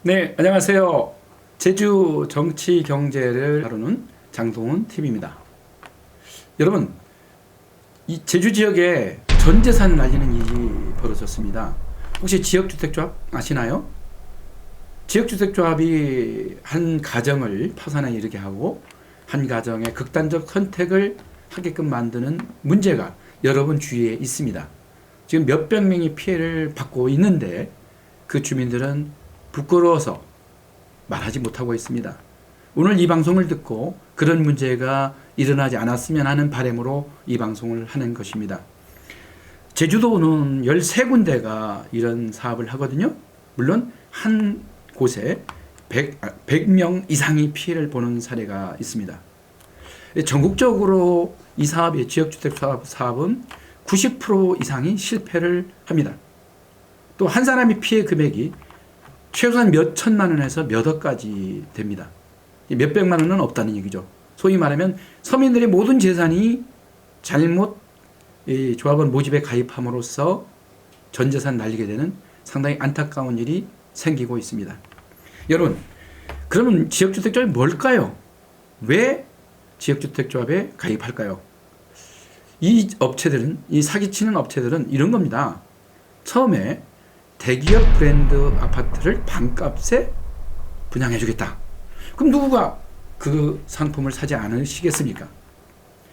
네, 안녕하세요. 제주 정치 경제를 다루는 장동훈 TV입니다. 여러분, 이 제주 지역에 전 재산 날리는 일이 벌어졌습니다. 혹시 지역주택조합 아시나요? 지역주택조합이 한 가정을 파산에 이르게 하고 한 가정의 극단적 선택을 하게끔 만드는 문제가 여러분 주위에 있습니다. 지금 몇백 명이 피해를 받고 있는데 그 주민들은 부끄러워서 말하지 못하고 있습니다. 오늘 이 방송을 듣고 그런 문제가 일어나지 않았으면 하는 바람으로 이 방송을 하는 것입니다. 제주도는 13군데가 이런 사업을 하거든요. 물론 한 곳에 100명 이상이 피해를 보는 사례가 있습니다. 전국적으로 이 사업의 지역주택 사업은 90% 이상이 실패를 합니다. 또 한 사람이 피해 금액이 최소한 몇 천만 원에서 몇 억까지 됩니다. 몇 백만 원은 없다는 얘기죠. 소위 말하면 서민들의 모든 재산이 잘못 조합원 모집에 가입함으로써 전 재산 날리게 되는 상당히 안타까운 일이 생기고 있습니다. 여러분, 그러면 지역주택조합이 뭘까요? 왜 지역주택조합에 가입할까요? 이 업체들은, 이 사기치는 업체들은 이런 겁니다. 처음에 대기업 브랜드 아파트를 반값에 분양해 주겠다. 그럼 누구가 그 상품을 사지 않으시겠습니까?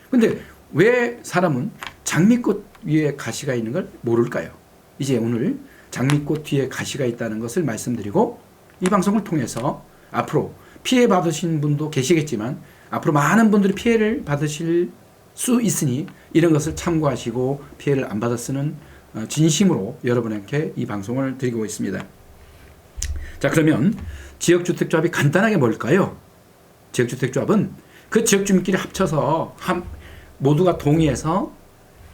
근데 왜 사람은 장미꽃 위에 가시가 있는 걸 모를까요? 이제 오늘 장미꽃 뒤에 가시가 있다는 것을 말씀드리고 이 방송을 통해서 앞으로 피해 받으신 분도 계시겠지만 앞으로 많은 분들이 피해를 받으실 수 있으니 이런 것을 참고하시고 피해를 안 받았으면 진심으로 여러분에게 이 방송을 드리고 있습니다. 자, 그러면 지역주택조합이 간단하게 뭘까요? 지역주택조합은 그 지역주민끼리 합쳐서 모두가 동의해서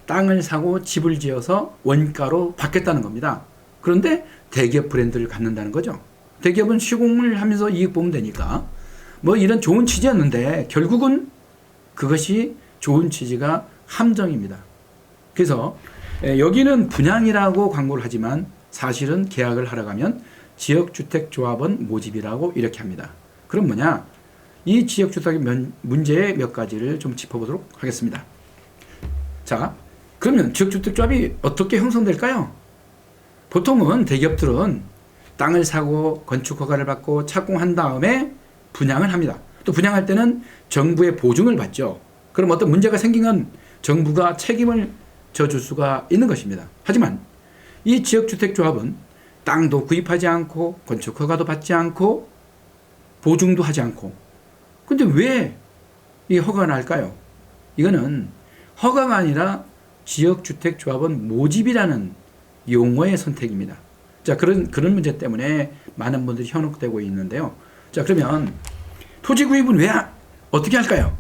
땅을 사고 집을 지어서 원가로 받겠다는 겁니다. 그런데 대기업 브랜드를 갖는다는 거죠. 대기업은 시공을 하면서 이익 보면 되니까 뭐 이런 좋은 취지였는데 결국은 그것이 좋은 취지가 함정입니다. 그래서 여기는 분양이라고 광고를 하지만 사실은 계약을 하러 가면 지역주택조합원 모집이라고 이렇게 합니다. 그럼 뭐냐? 이 지역주택의 문제의 몇 가지를 좀 짚어보도록 하겠습니다. 자, 그러면 지역주택조합이 어떻게 형성될까요? 보통은 대기업들은 땅을 사고 건축허가를 받고 착공한 다음에 분양을 합니다. 또 분양할 때는 정부의 보증을 받죠. 그럼 어떤 문제가 생기면 정부가 책임을 져줄 수가 있는 것입니다. 하지만 이 지역주택조합은 땅도 구입하지 않고 건축허가도 받지 않고 보증도 하지 않고 근데 왜 이 허가가 날까요? 이거는 허가가 아니라 지역주택조합원 모집이라는 용어의 선택입니다. 자, 그런 문제 때문에 많은 분들이 현혹되고 있는데요. 자, 그러면 토지 구입은 왜 어떻게 할까요?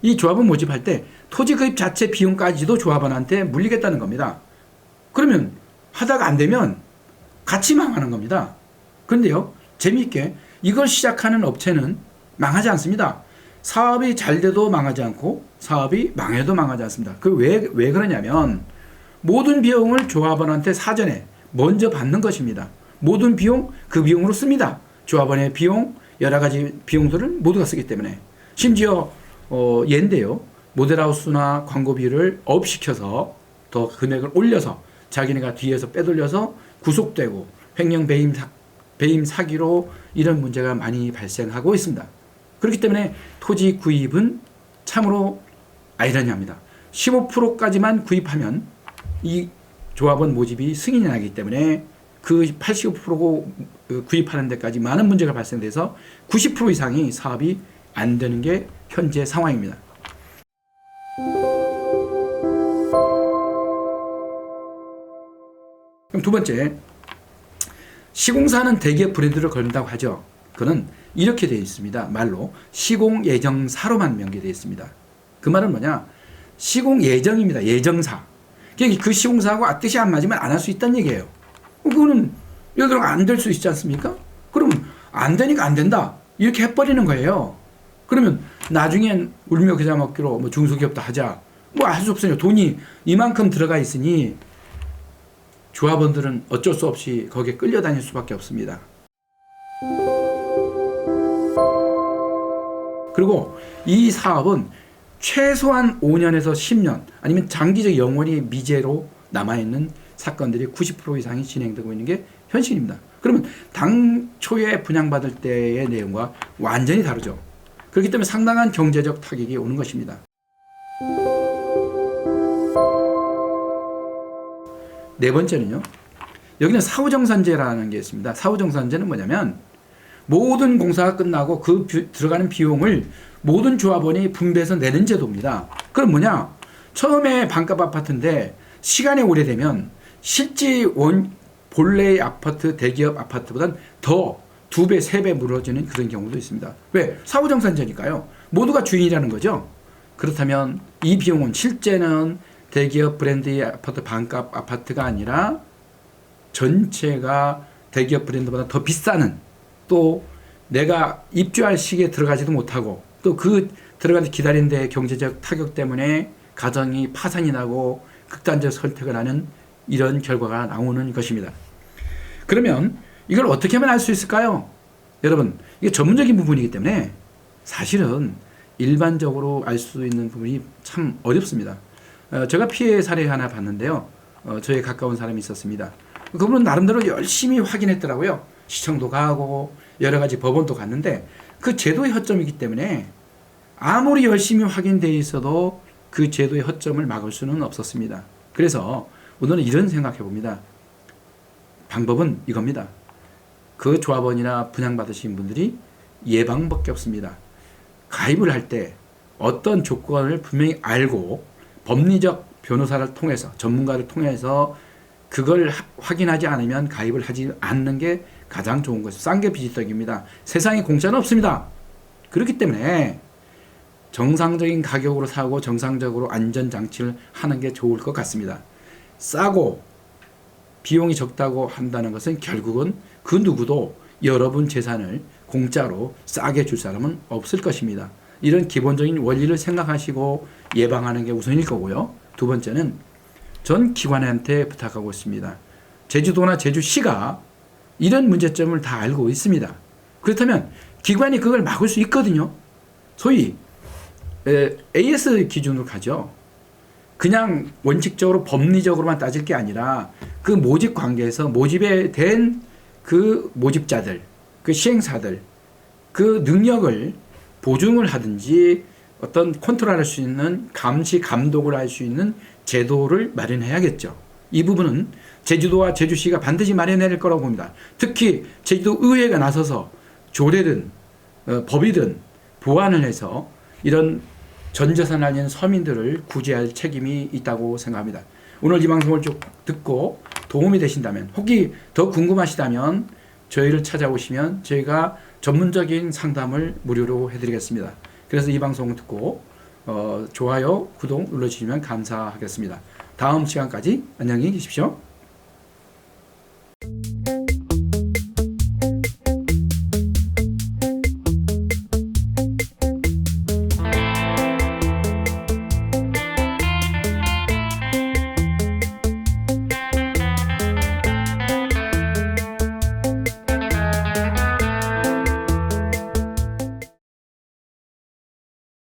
이 조합원 모집할 때 토지 구입 자체 비용까지도 조합원한테 물리겠다는 겁니다. 그러면 하다가 안 되면 같이 망하는 겁니다. 그런데요, 재미있게 이걸 시작하는 업체는 망하지 않습니다. 사업이 잘 돼도 망하지 않고 사업이 망해도 망하지 않습니다. 왜 그러냐면 모든 비용을 조합원한테 사전에 먼저 받는 것입니다. 모든 비용 그 비용으로 씁니다. 조합원의 비용 여러 가지 비용들을 모두가 쓰기 때문에 심지어 예인데요. 모델하우스나 광고비를 업시켜서 더 금액을 올려서 자기네가 뒤에서 빼돌려서 구속되고 횡령 배임 사기로 이런 문제가 많이 발생하고 있습니다. 그렇기 때문에 토지 구입은 참으로 아이러니합니다. 15%까지만 구입하면 이 조합원 모집이 승인이 나기 때문에 그 85% 구입하는 데까지 많은 문제가 발생돼서 90% 이상이 사업이 안 되는 게 현재 상황입니다. 그럼 두 번째, 시공사는 대기업 브랜드를 걸린다고 하죠. 그는 이렇게 되어 있습니다. 말로 시공예정사로만 명기되어 있습니다. 그 말은 뭐냐? 시공예정입니다. 예정사. 그 시공사하고 뜻이 안 맞으면 안 할 수 있다는 얘기예요. 그거는 예를 들어 안 될 수 있지 않습니까? 그러면 안 되니까 안 된다. 이렇게 해버리는 거예요. 그러면 나중엔 울며 겨자 먹기로 뭐 중소기업도 하자. 뭐 할 수 없어요. 돈이 이만큼 들어가 있으니 조합원들은 어쩔 수 없이 거기에 끌려다닐 수밖에 없습니다. 그리고 이 사업은 최소한 5년에서 10년 아니면 장기적 영원히 미제로 남아있는 사건들이 90% 이상이 진행되고 있는 게 현실입니다. 그러면 당초에 분양받을 때의 내용과 완전히 다르죠. 그렇기 때문에 상당한 경제적 타격이 오는 것입니다. 네 번째는요. 여기는 사후정산제라는 게 있습니다. 사후정산제는 뭐냐면 모든 공사가 끝나고 그 들어가는 비용을 모든 조합원이 분배해서 내는 제도입니다. 그럼 뭐냐? 처음에 반값 아파트인데 시간이 오래되면 실제 본래의 아파트, 대기업 아파트보다는 더 2배, 3배 물어지는 그런 경우도 있습니다. 왜? 사후정산제니까요. 모두가 주인이라는 거죠. 그렇다면 이 비용은 실제는 대기업 브랜드의 아파트 반값 아파트가 아니라 전체가 대기업 브랜드보다 더 비싸는, 또 내가 입주할 시기에 들어가지도 못하고 또 그 들어가서 기다리는 데 경제적 타격 때문에 가정이 파산이 나고 극단적 선택을 하는 이런 결과가 나오는 것입니다. 그러면 이걸 어떻게 하면 알 수 있을까요? 여러분, 이게 전문적인 부분이기 때문에 사실은 일반적으로 알 수 있는 부분이 참 어렵습니다. 제가 피해 사례 하나 봤는데요. 저에 가까운 사람이 있었습니다. 그분은 나름대로 열심히 확인했더라고요. 시청도 가고 여러 가지 법원도 갔는데 그 제도의 허점이기 때문에 아무리 열심히 확인되어 있어도 그 제도의 허점을 막을 수는 없었습니다. 그래서 오늘은 이런 생각해 봅니다. 방법은 이겁니다. 그 조합원이나 분양받으신 분들이 예방밖에 없습니다. 가입을 할 때 어떤 조건을 분명히 알고 법리적 변호사를 통해서, 전문가를 통해서 그걸 확인하지 않으면 가입을 하지 않는 게 가장 좋은 것이죠. 싼 게 비지떡입니다. 세상에 공짜는 없습니다. 그렇기 때문에 정상적인 가격으로 사고 정상적으로 안전장치를 하는 게 좋을 것 같습니다. 싸고 비용이 적다고 한다는 것은 결국은 그 누구도 여러분 재산을 공짜로 싸게 줄 사람은 없을 것입니다. 이런 기본적인 원리를 생각하시고 예방하는 게 우선일 거고요. 두 번째는 전 기관한테 부탁하고 있습니다. 제주도나 제주시가 이런 문제점을 다 알고 있습니다. 그렇다면 기관이 그걸 막을 수 있거든요. 소위 AS 기준으로 가죠. 그냥 원칙적으로 법리적으로만 따질 게 아니라 그 모집 관계에서 모집에 된 그 모집자들, 그 시행사들, 그 능력을 보증을 하든지 어떤 컨트롤할 수 있는 감시, 감독을 할 수 있는 제도를 마련해야겠죠. 이 부분은 제주도와 제주시가 반드시 마련해야 할 거라고 봅니다. 특히 제주도 의회가 나서서 조례든 법이든 보완을 해서 이런 전재산 아닌 서민들을 구제할 책임이 있다고 생각합니다. 오늘 이 방송을 쭉 듣고 도움이 되신다면, 혹시 더 궁금하시다면 저희를 찾아오시면 저희가 전문적인 상담을 무료로 해드리겠습니다. 그래서 이 방송을 듣고 좋아요, 구독 눌러주시면 감사하겠습니다. 다음 시간까지 안녕히 계십시오.